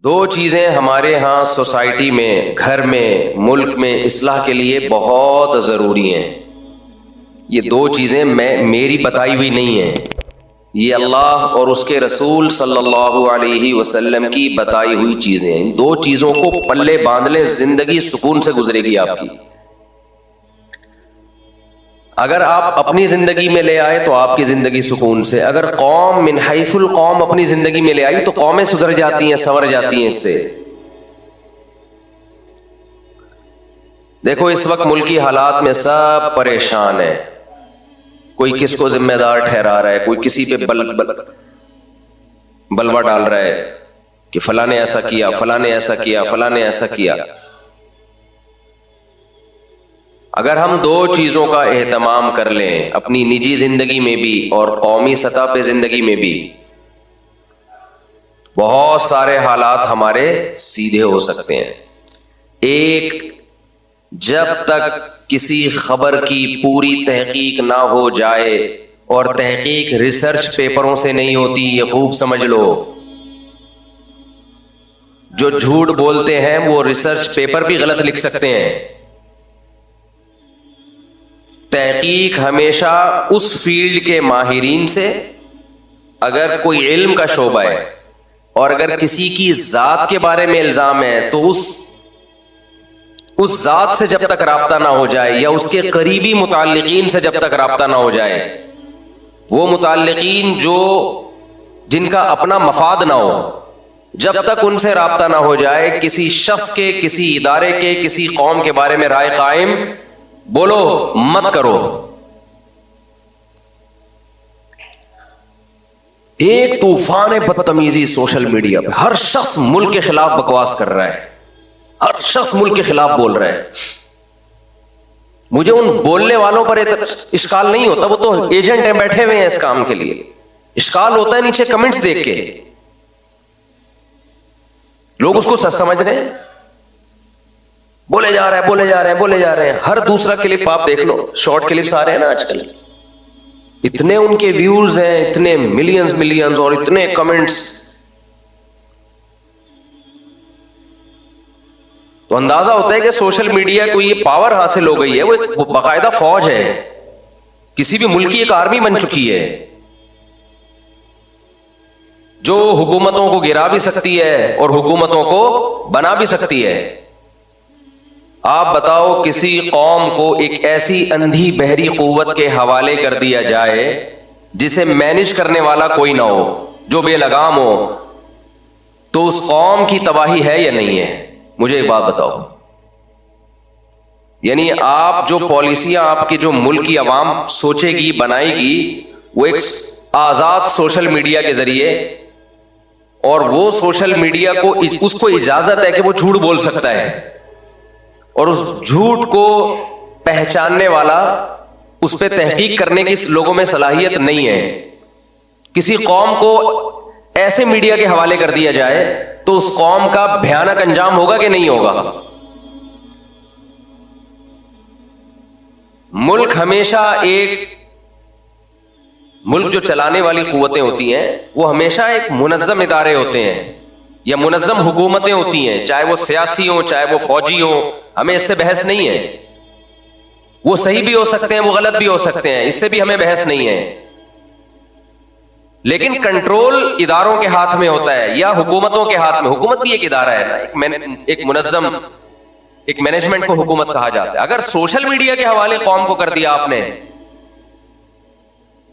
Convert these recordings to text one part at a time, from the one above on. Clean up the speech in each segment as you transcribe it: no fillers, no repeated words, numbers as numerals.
دو چیزیں ہمارے ہاں سوسائٹی میں، گھر میں، ملک میں اصلاح کے لیے بہت ضروری ہیں۔ یہ دو چیزیں میری بتائی ہوئی نہیں ہیں، یہ اللہ اور اس کے رسول صلی اللہ علیہ وسلم کی بتائی ہوئی چیزیں ہیں۔ ان دو چیزوں کو پلے باندھ لیں، زندگی سکون سے گزرے گی آپ کی۔ اگر آپ اپنی زندگی میں لے آئے تو آپ کی زندگی سکون سے، اگر قوم من حیث القوم اپنی زندگی میں لے آئی تو قومیں سدھر جاتی ہیں، سنور جاتی ہیں اس سے۔ دیکھو اس وقت ملکی حالات میں سب پریشان ہیں، کوئی کس کو ذمہ دار ٹھہرا رہا ہے، کوئی کسی پہ بلوا ڈال رہا ہے کہ فلاں نے ایسا کیا، فلاں نے ایسا کیا، فلاں نے ایسا کیا۔ اگر ہم دو چیزوں کا اہتمام کر لیں، اپنی نجی زندگی میں بھی اور قومی سطح پہ زندگی میں بھی، بہت سارے حالات ہمارے سیدھے ہو سکتے ہیں۔ ایک، جب تک کسی خبر کی پوری تحقیق نہ ہو جائے، اور تحقیق ریسرچ پیپروں سے نہیں ہوتی، یہ خوب سمجھ لو۔ جو جھوٹ بولتے ہیں وہ ریسرچ پیپر بھی غلط لکھ سکتے ہیں۔ تحقیق ہمیشہ اس فیلڈ کے ماہرین سے، اگر کوئی علم کا شعبہ ہے اور اگر کسی کی ذات کے بارے میں الزام ہے تو اس ذات سے جب تک رابطہ نہ ہو جائے، یا اس کے قریبی متعلقین سے جب تک رابطہ نہ ہو جائے، وہ متعلقین جن کا اپنا مفاد نہ ہو، جب تک ان سے رابطہ نہ ہو جائے، کسی شخص کے، کسی ادارے کے، کسی قوم کے بارے میں رائے قائم بولو مت کرو۔ ایک طوفان بدتمیزی سوشل میڈیا پہ، ہر شخص ملک کے خلاف بکواس کر رہا ہے، ہر شخص ملک کے خلاف بول رہا ہے۔ مجھے ان بولنے والوں پر اشکال نہیں ہوتا، وہ تو ایجنٹ ہیں، بیٹھے ہوئے ہیں اس کام کے لیے۔ اشکال ہوتا ہے نیچے کمنٹس دیکھ کے، لوگ اس کو سچ سمجھ رہے ہیں، بولے جا رہے ہیں، بولے جا رہے ہیں، بولے جا رہے ہیں۔ ہر دوسرا کلپ آپ دیکھ لو، شارٹ کلپس آ رہے ہیں نا آج کل، اتنے ان کے ویوز ہیں، اتنے ملینز اور اتنے کمنٹس، تو اندازہ ہوتا ہے کہ سوشل میڈیا کو یہ پاور حاصل ہو گئی ہے، وہ ایک باقاعدہ فوج ہے، کسی بھی ملک کی ایک آرمی بن چکی ہے، جو حکومتوں کو گرا بھی سکتی ہے اور حکومتوں کو بنا بھی سکتی ہے۔ آپ بتاؤ کسی قوم کو ایک ایسی اندھی بہری قوت کے حوالے کر دیا جائے جسے مینج کرنے والا کوئی نہ ہو، جو بے لگام ہو، تو اس قوم کی تباہی ہے یا نہیں ہے؟ مجھے ایک بات بتاؤ۔ یعنی آپ جو پالیسیاں آپ کے جو ملک کی عوام سوچے گی، بنائے گی، وہ ایک آزاد سوشل میڈیا کے ذریعے، اور وہ سوشل میڈیا کو اس کو اجازت ہے کہ وہ جھوٹ بول سکتا ہے، اور اس جھوٹ کو پہچاننے والا، اس پہ تحقیق کرنے کی لوگوں میں صلاحیت نہیں ہے۔ کسی قوم کو ایسے میڈیا کے حوالے کر دیا جائے تو اس قوم کا بھیانک انجام ہوگا کہ نہیں ہوگا؟ ملک ہمیشہ ملک جو چلانے والی قوتیں ہوتی ہیں وہ ہمیشہ ایک منظم ادارے ہوتے ہیں یا منظم حکومتیں ہوتی ہیں، چاہے وہ سیاسی ہوں، چاہے وہ فوجی ہوں، ہمیں اس سے بحث نہیں ہے۔ وہ صحیح بھی ہو سکتے ہیں، وہ غلط بھی ہو سکتے ہیں، اس سے بھی ہمیں بحث نہیں ہے، لیکن کنٹرول اداروں کے ہاتھ میں ہوتا ہے یا حکومتوں کے ہاتھ میں۔ حکومت بھی ایک ادارہ ہے نا، ایک منظم، ایک مینجمنٹ کو حکومت کہا جاتا ہے۔ اگر سوشل میڈیا کے حوالے قوم کو کر دیا آپ نے،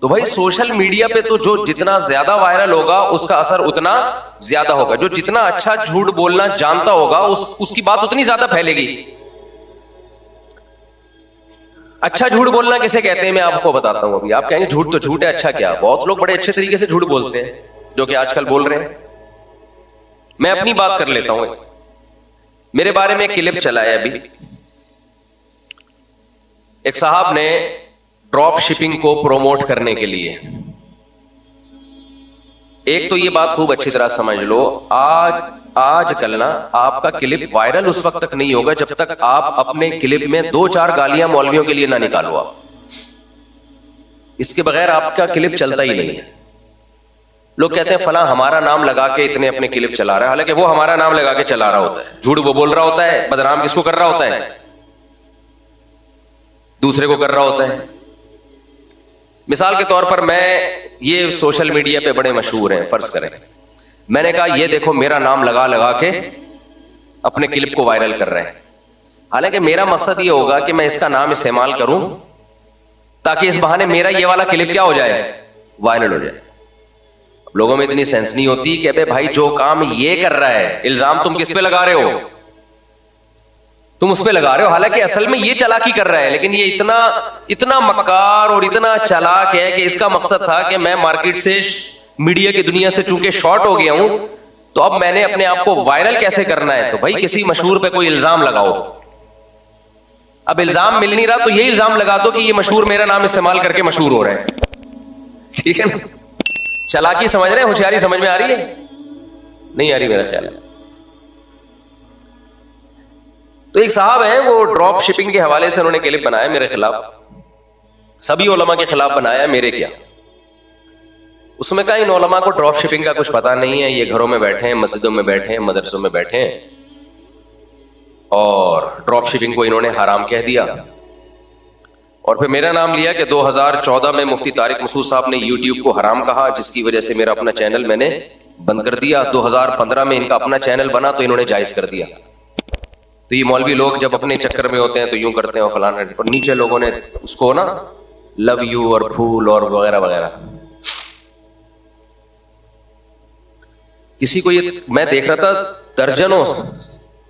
تو بھائی سوشل میڈیا پہ تو جو جتنا زیادہ وائرل ہوگا اس کا اثر اتنا زیادہ ہوگا، جو جتنا اچھا جھوٹ بولنا جانتا ہوگا اس کی بات اتنی زیادہ پھیلے گی۔ اچھا جھوٹ بولنا کسے کہتے ہیں میں آپ کو بتاتا ہوں ابھی۔ آپ کہیں گے جھوٹ تو جھوٹ ہے، اچھا کیا؟ بہت لوگ بڑے اچھے طریقے سے جھوٹ بولتے ہیں جو کہ آج کل بول رہے ہیں۔ میں اپنی بات کر لیتا ہوں، میرے بارے میں ایک کلپ چلا ہے ابھی، ایک صاحب نے ڈراپ شپنگ کو پروموٹ کرنے کے لیے، ایک تو یہ بات خوب اچھی طرح سمجھ لو، آج کل نا آپ کا کلپ وائرل اس وقت تک نہیں ہوگا جب تک آپ اپنے کلپ میں 2-4 گالیاں مولویوں کے لیے نہ نکالو۔ آپ اس کے بغیر آپ کا کلپ چلتا ہی نہیں ہے۔ لوگ کہتے ہیں فلاں ہمارا نام لگا کے اتنے اپنے کلپ چلا رہا ہے، حالانکہ وہ ہمارا نام لگا کے چلا رہا ہوتا ہے، جھوٹ وہ بول رہا ہوتا ہے، بدنام کس کو کر رہا ہوتا ہے؟ دوسرے کو کر رہا ہوتا ہے۔ مثال کے طور پر میں یہ سوشل میڈیا پہ بڑے مشہور ہیں، فرض کریں میں نے کہا یہ دیکھو میرا نام لگا لگا کے اپنے کلپ کو وائرل کر رہے ہیں، حالانکہ میرا مقصد یہ ہوگا کہ میں اس کا نام استعمال کروں تاکہ اس بہانے میرا یہ والا کلپ کیا ہو جائے؟ وائرل ہو جائے۔ لوگوں میں اتنی سینس نہیں ہوتی کہ بے بھائی جو کام یہ کر رہا ہے، الزام تم کس پہ لگا رہے ہو؟ تم اس پہ لگا رہے ہو، حالانکہ اصل میں یہ چالاکی کر رہا ہے، لیکن یہ اتنا مکار اور اتنا چالاک ہے کہ اس کا مقصد تھا کہ میں مارکیٹ سے، میڈیا کی دنیا سے چونکہ شارٹ ہو گیا ہوں تو اب میں نے اپنے آپ کو وائرل کیسے کرنا ہے، تو بھائی کسی مشہور پہ کوئی الزام لگاؤ۔ اب الزام مل نہیں رہا تو یہ الزام لگا دو کہ یہ مشہور میرا نام استعمال کر کے مشہور ہو رہے ہیں، ٹھیک ہے نا؟ چالاکی سمجھ رہے ہیں؟ ہوشیاری سمجھ میں آ رہی ہے؟ نہیں آ رہی میرا خیال ہے۔ تو ایک صاحب ہیں، وہ ڈراپ شپنگ کے حوالے سے انہوں نے کلپ بنایا میرے خلاف، سبھی علماء کے خلاف بنایا، میرے کیا؟ اس میں کہا ان علماء کو ڈراپ شپنگ کا کچھ پتا نہیں ہے، یہ گھروں میں بیٹھے ہیں، مسجدوں میں بیٹھے ہیں، مدرسوں میں بیٹھے ہیں، اور ڈراپ شپنگ کو انہوں نے حرام کہہ دیا، اور پھر میرا نام لیا کہ 2014 میں مفتی طارق مسعود صاحب نے یوٹیوب کو حرام کہا، جس کی وجہ سے میرا اپنا چینل میں نے بند کر دیا۔ 2015 میں ان کا اپنا چینل بنا تو انہوں نے جائز کر دیا۔ تو یہ مولوی لوگ جب اپنے چکر میں ہوتے ہیں تو یوں کرتے ہیں اور فلانا، اور نیچے لوگوں نے اس کو نا لو یو اور پھول اور وغیرہ وغیرہ۔ کسی کو یہ میں دیکھ رہا تھا درجنوں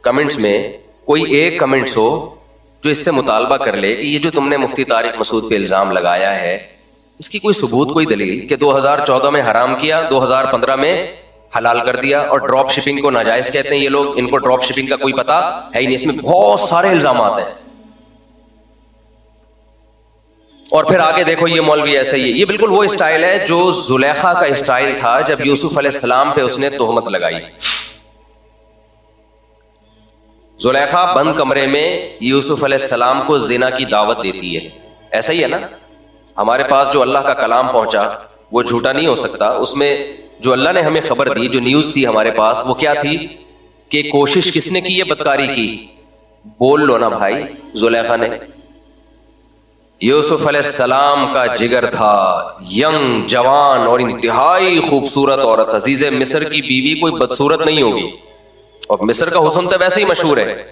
کمنٹس میں کوئی ایک کمنٹس ہو جو اس سے مطالبہ کر لے کہ یہ جو تم نے مفتی طارق مسعود پہ الزام لگایا ہے اس کی کوئی ثبوت، کوئی دلیل کہ 2014 میں حرام کیا، 2015 میں حلال کر دیا، اور ڈراپ شپنگ کو ناجائز کہتے ہیں یہ لوگ، ان کو ڈراپ شپنگ کا کوئی پتہ ہے ہی نہیں، اس میں بہت سارے الزامات ہیں۔ اور پھر آگے دیکھو یہ مولوی ایسا ہی ہے، یہ بالکل وہ اسٹائل ہے جو زلیخا کا اسٹائل تھا جب یوسف علیہ السلام پہ اس نے تہمت لگائی۔ زلیخا بند کمرے میں یوسف علیہ السلام کو زنا کی دعوت دیتی ہے، ایسا ہی ہے نا؟ ہمارے پاس جو اللہ کا کلام پہنچا وہ جھوٹا نہیں ہو سکتا، اس میں جو اللہ نے ہمیں خبر دی، جو نیوز تھی ہمارے پاس، وہ کیا تھی کہ کوشش کس نے کی ہے بدکاری کی؟ بول لو نا بھائی، زلیخا نے۔ یوسف علیہ السلام کا جگر تھا، ینگ، جوان اور انتہائی خوبصورت عورت، عزیز مصر کی بیوی کوئی بدصورت نہیں ہوگی، اور مصر کا حسن تو ویسے ہی مشہور ہے،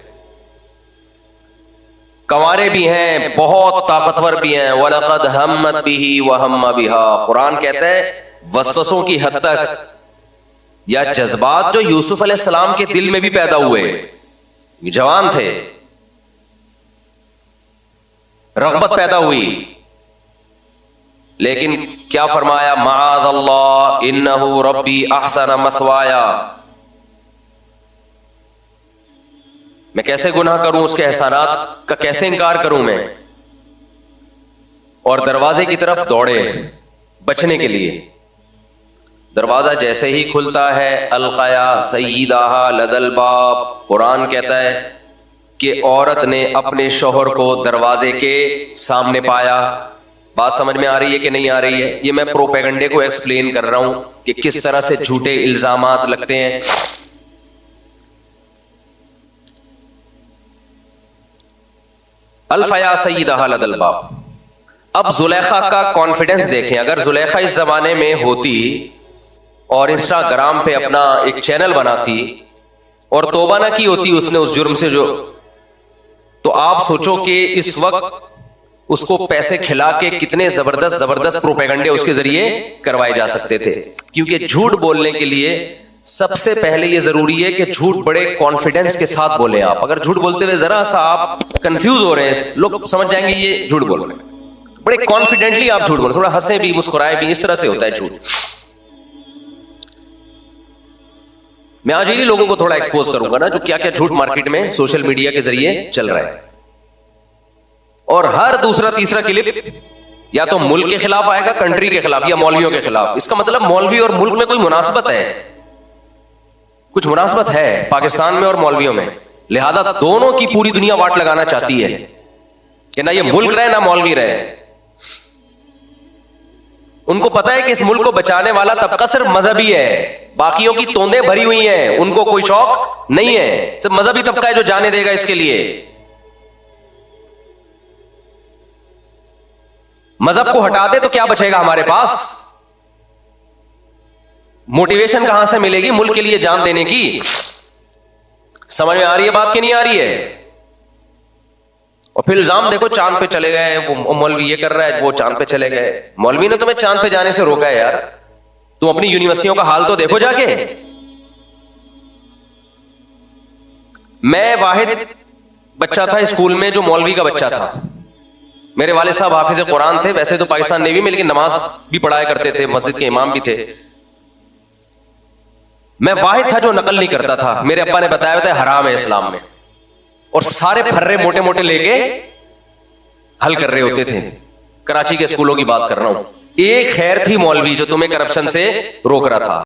کنوارے بھی ہیں، بہت طاقتور بھی ہیں۔ وَلَقَدْ هَمَّتْ بِهِ وَهَمَّ بِهَا، قرآن کہتا ہے وسوسوں کی حد تک یا جذبات جو یوسف علیہ السلام کے دل میں بھی پیدا ہوئے، جوان تھے، رغبت پیدا ہوئی، لیکن کیا فرمایا؟ معاذ اللہ انہ ربی احسن مثوایا، میں کیسے گناہ کروں، اس کے احسانات کا کیسے انکار کروں میں؟ اور دروازے کی طرف دوڑے بچنے کے لیے۔ دروازہ جیسے ہی کھلتا ہے، القیا سیدہا لدى الباب، قرآن کہتا ہے کہ عورت نے اپنے شوہر کو دروازے کے سامنے پایا۔ بات سمجھ میں آ رہی ہے کہ نہیں آ رہی ہے؟ یہ میں پروپیگنڈے کو ایکسپلین کر رہا ہوں کہ کس طرح سے جھوٹے الزامات لگتے ہیں۔ الفیا سیدہا لدى الباب۔ اب زلیخا کا کانفیڈنس دیکھیں، اگر زلیخا اس زمانے میں ہوتی اور انسٹاگرام پہ اپنا ایک چینل بناتی اور توبہ نہ کی ہوتی اس نے اس جرم سے، جو تو آپ سوچو کہ اس وقت اس کو پیسے کھلا کے کتنے زبردست زبردست پروپیگنڈے اس کے ذریعے کروائے جا سکتے تھے۔ کیونکہ جھوٹ بولنے کے لیے سب سے پہلے یہ ضروری ہے کہ جھوٹ بڑے کانفیڈنس کے ساتھ بولیں۔ آپ اگر جھوٹ بولتے ہوئے ذرا سا آپ کنفیوز ہو رہے ہیں، لوگ سمجھ جائیں گے یہ جھوٹ بول رہے ہیں، بڑے کانفیڈنٹلی آپ جھوٹ بولیں، تھوڑا ہنسے بھی مسکرائے بھی، اس طرح سے ہوتا ہے جھوٹ۔ میں آج ہی لوگوں کو تھوڑا ایکسپوز کروں گا نا جو کیا کیا جھوٹ مارکیٹ میں سوشل میڈیا کے ذریعے چل رہا ہے، اور ہر دوسرا تیسرا کلپ یا تو ملک کے خلاف آئے گا، کنٹری کے خلاف، یا مولویوں کے خلاف۔ اس کا مطلب مولوی اور ملک میں کوئی مناسبت ہے، کچھ مناسبت ہے پاکستان میں اور مولویوں میں، لہذا دونوں کی پوری دنیا واٹ لگانا چاہتی ہے کہ نہ یہ ملک رہے نہ مولوی رہے۔ ان کو پتا ہے کہ اس ملک کو بچانے والا طبقہ صرف مذہبی ہے, باقیوں کی توندیں بھری ہوئی ہیں, ان کو کوئی شوق نہیں ہے, صرف مذہبی طبقہ ہے جو جانے دے گا اس کے لیے. مذہب کو ہٹا دے تو کیا بچے گا ہمارے پاس؟ موٹیویشن کہاں سے ملے گی ملک کے لیے جان دینے کی؟ سمجھ میں آ رہی ہے بات کہ نہیں آ رہی ہے؟ اور پھر الزام دیکھو چاند پہ چلے گئے, وہ مولوی یہ کر رہا ہے, وہ چاند پہ چلے گئے. مولوی نے تمہیں چاند پہ جانے سے روکا ہے یار, تم اپنی یونیورسٹیوں کا حال تو دیکھو جا کے. میں واحد بچہ تھا اسکول میں جو مولوی کا بچہ تھا. میرے والد صاحب حافظ قرآن تھے, ویسے تو پاکستان نیوی میں, لیکن نماز بھی پڑھایا کرتے تھے, مسجد کے امام بھی تھے. میں واحد تھا جو نقل نہیں کرتا تھا. میرے ابا نے بتایا ہوتا ہے حرام ہے اسلام میں, اور سارے پھرے موٹے موٹے لے کے حل کر رہے ہوتے تھے. کراچی کے اسکولوں کی بات کر رہا ہوں. ایک خیر تھی مولوی جو تمہیں کرپشن سے روک رہا تھا.